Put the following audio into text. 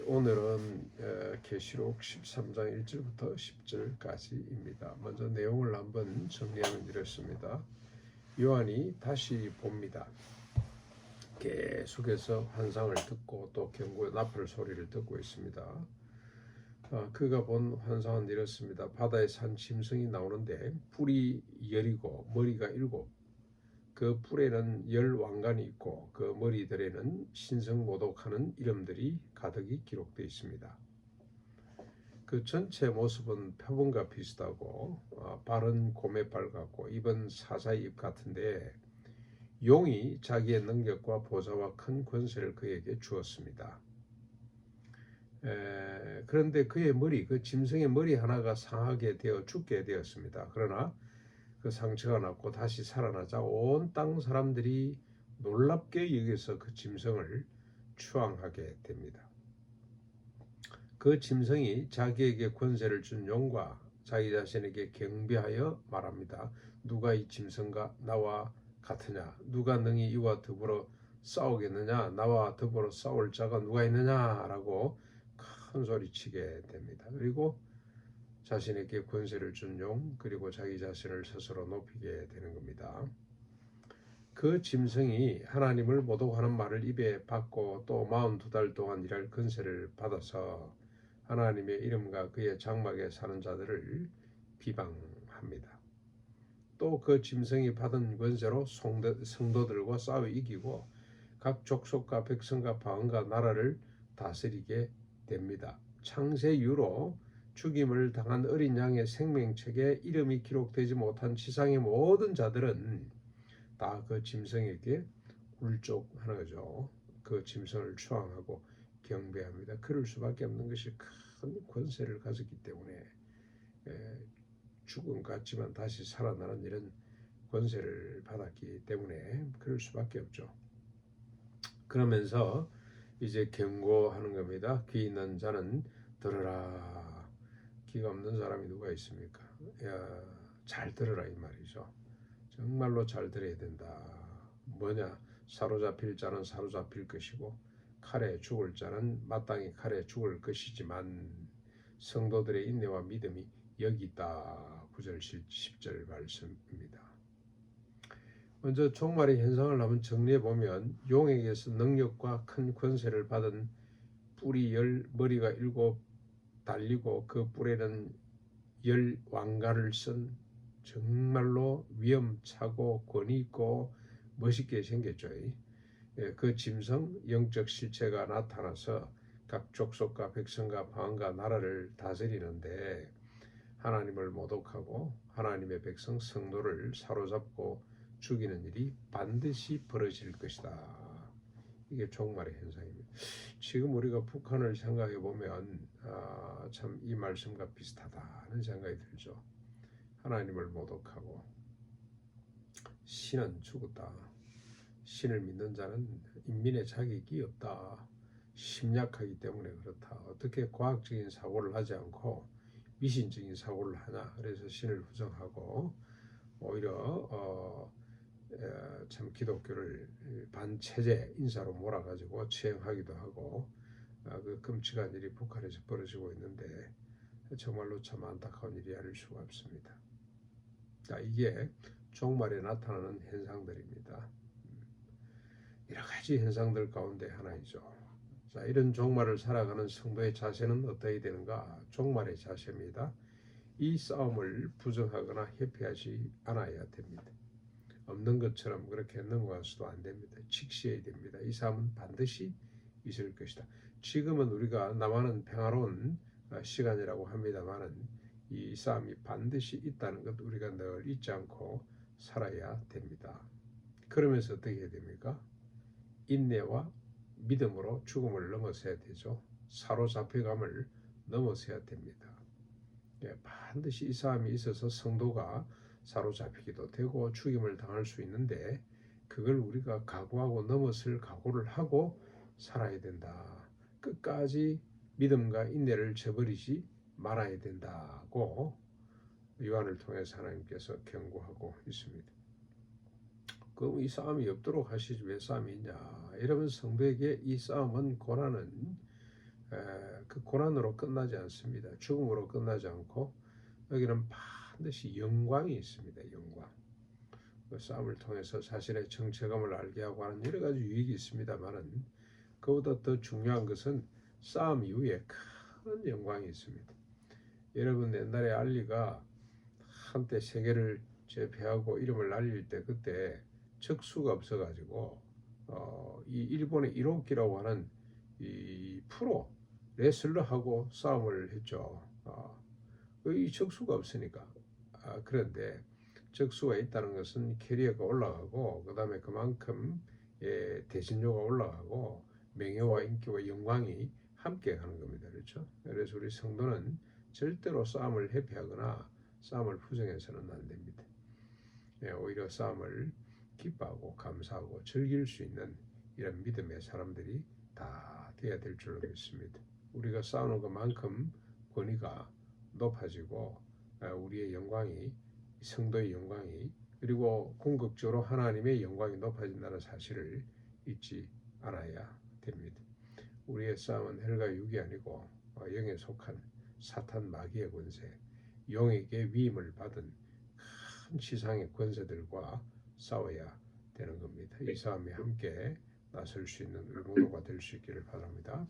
오늘은 계시록 13장 1절부터 10절까지입니다. 먼저 내용을 한번 정리하면 이렇습니다. 요한이 다시 봅니다. 계속해서 환상을 듣고 또 경고의 나팔 소리를 듣고 있습니다. 그가 본 환상은 이렇습니다. 바다에서 한 짐승이 나오는데 뿔이 10이고 머리가 7, 그 뿔에는 10왕관이 있고 그 머리들에는 신성모독하는 이름들이 가득히 기록되어 있습니다. 그 전체 모습은 표범과 비슷하고 발은 곰의발 같고 입은 사자의 입 같은데 용이 자기의 능력과 보좌와 큰 권세를 그에게 주었습니다. 그런데 그의 머리, 그 짐승의 머리 하나가 상하게 되어 죽게 되었습니다. 그러나 그 상처가 났고 다시 살아나자 온 땅 사람들이 놀랍게 여기서 그 짐승을 추앙하게 됩니다. 그 짐승이 자기에게 권세를 준 용과 자기 자신에게 경배하여 말합니다. 누가 이 짐승과 나와 같으냐? 누가 능히 이와 더불어 싸우겠느냐? 나와 더불어 싸울 자가 누가 있느냐? 라고 큰 소리치게 됩니다. 그리고 자신에게 권세를 준 용, 그리고 자기 자신을 스스로 높이게 되는 겁니다. 그 짐승이 하나님을 모독하는 말을 입에 받고 또 42달 동안 일할 권세를 받아서 하나님의 이름과 그의 장막에 사는 자들을 비방합니다. 또 그 짐승이 받은 권세로 성도들과 싸워 이기고 각 족속과 백성과 방언과 나라를 다스리게 됩니다. 창세 이후로 죽임을 당한 어린 양의 생명책에 이름이 기록되지 못한 지상의 모든 자들은 다 그 짐승에게 굴족하는 거죠. 그 짐승을 추앙하고 경배합니다. 그럴 수밖에 없는 것이 큰 권세를 가졌기 때문에 죽음 같지만 다시 살아나는 이런 권세를 받았기 때문에 그럴 수밖에 없죠. 그러면서 이제 경고하는 겁니다. 귀 있는 자는 들으라. 귀가 없는 사람이 누가 있습니까? 잘 들으라 이 말이죠. 정말로 잘 들어야 된다. 뭐냐? 사로잡힐 자는 사로잡힐 것이고 칼에 죽을 자는 마땅히 칼에 죽을 것이지만 성도들의 인내와 믿음이 여기 있다. 9절 10절 말씀입니다. 먼저 종말의 현상을 한번 정리해보면 용에게서 능력과 큰 권세를 받은 뿔이 10, 머리가 7 달리고 그 뿔에는 10왕관을 쓴 정말로 위험차고 권위 있고 멋있게 생겼죠. 그 짐승 영적 실체가 나타나서 각 족속과 백성과 방언과 나라를 다스리는데 하나님을 모독하고 하나님의 백성 성도를 사로잡고 죽이는 일이 반드시 벌어질 것이다. 이게 종말의 현상입니다. 지금 우리가 북한을 생각해 보면 참 이 말씀과 비슷하다는 생각이 들죠. 하나님을 모독하고 신은 죽었다. 신을 믿는 자는 인민의 자격이 없다. 심약하기 때문에 그렇다. 어떻게 과학적인 사고를 하지 않고 미신적인 사고를 하냐. 그래서 신을 부정하고 오히려 참 기독교를 반체제 인사로 몰아가지고 처형하기도 하고 그 끔찍한 일이 북한에서 벌어지고 있는데 정말로 참 안타까운 일이 아닐 수가 없습니다. 이게 종말에 나타나는 현상들입니다. 여러 가지 현상들 가운데 하나이죠. 이런 종말을 살아가는 성도의 자세는 어떻게 되는가? 종말의 자세입니다. 이 싸움을 부정하거나 회피하지 않아야 됩니다. 없는 것처럼 그렇게 넘어가서도 안 됩니다. 직시해야 됩니다. 이 싸움은 반드시 있을 것이다. 지금은 우리가 남한은 평화로운 시간이라고 합니다만은 이 싸움이 반드시 있다는 것 우리가 늘 잊지 않고 살아야 됩니다. 그러면서 어떻게 해야 됩니까? 인내와 믿음으로 죽음을 넘어서야 되죠. 사로잡혀감을 넘어서야 됩니다. 반드시 이 싸움이 있어서 성도가 사로잡히기도 되고 죽임을 당할 수 있는데 그걸 우리가 각오하고 넘어설 각오를 하고 살아야 된다. 끝까지 믿음과 인내를 저버리지 말아야 된다고 요한을 통해서 하나님께서 경고하고 있습니다. 그럼 이 싸움이 없도록 하시지 왜 싸움이 있냐? 이러면 성도에게 이 싸움은 고난은 그 고난으로 끝나지 않습니다. 죽음으로 끝나지 않고 여기는 반드시 영광이 있습니다. 영광. 그 싸움을 통해서 자신의 정체감을 알게 하고 하는 여러 가지 유익이 있습니다만은 그보다 더 중요한 것은 싸움 이후에 큰 영광이 있습니다. 여러분 옛날에 알리가 한때 세계를 제패하고 이름을 날릴 때 그때 적수가 없어가지고 이 일본의 이로키라고 하는 이 프로 레슬러하고 싸움을 했죠. 이 적수가 없으니까. 그런데 적수가 있다는 것은 캐리어가 올라가고 그 다음에 그만큼 대진료가 올라가고 명예와 인기와 영광이 함께 가는 겁니다. 그렇죠? 그래서 우리 성도는 절대로 싸움을 회피하거나 싸움을 부정해서는 안 됩니다. 오히려 싸움을 기뻐하고 감사하고 즐길 수 있는 이런 믿음의 사람들이 다 되어야 될 줄로 믿습니다. 우리가 싸우는 것만큼 권위가 높아지고 우리의 영광이 성도의 영광이 그리고 궁극적으로 하나님의 영광이 높아진다는 사실을 잊지 않아야 됩니다. 우리의 싸움은 혈과 육이 아니고 영에 속한 사탄 마귀의 권세, 용에게 위임을 받은 큰 지상의 권세들과 싸워야 되는 겁니다. 이 싸움에 함께 나설 수 있는 우리 모두가 될 수 있기를 바랍니다.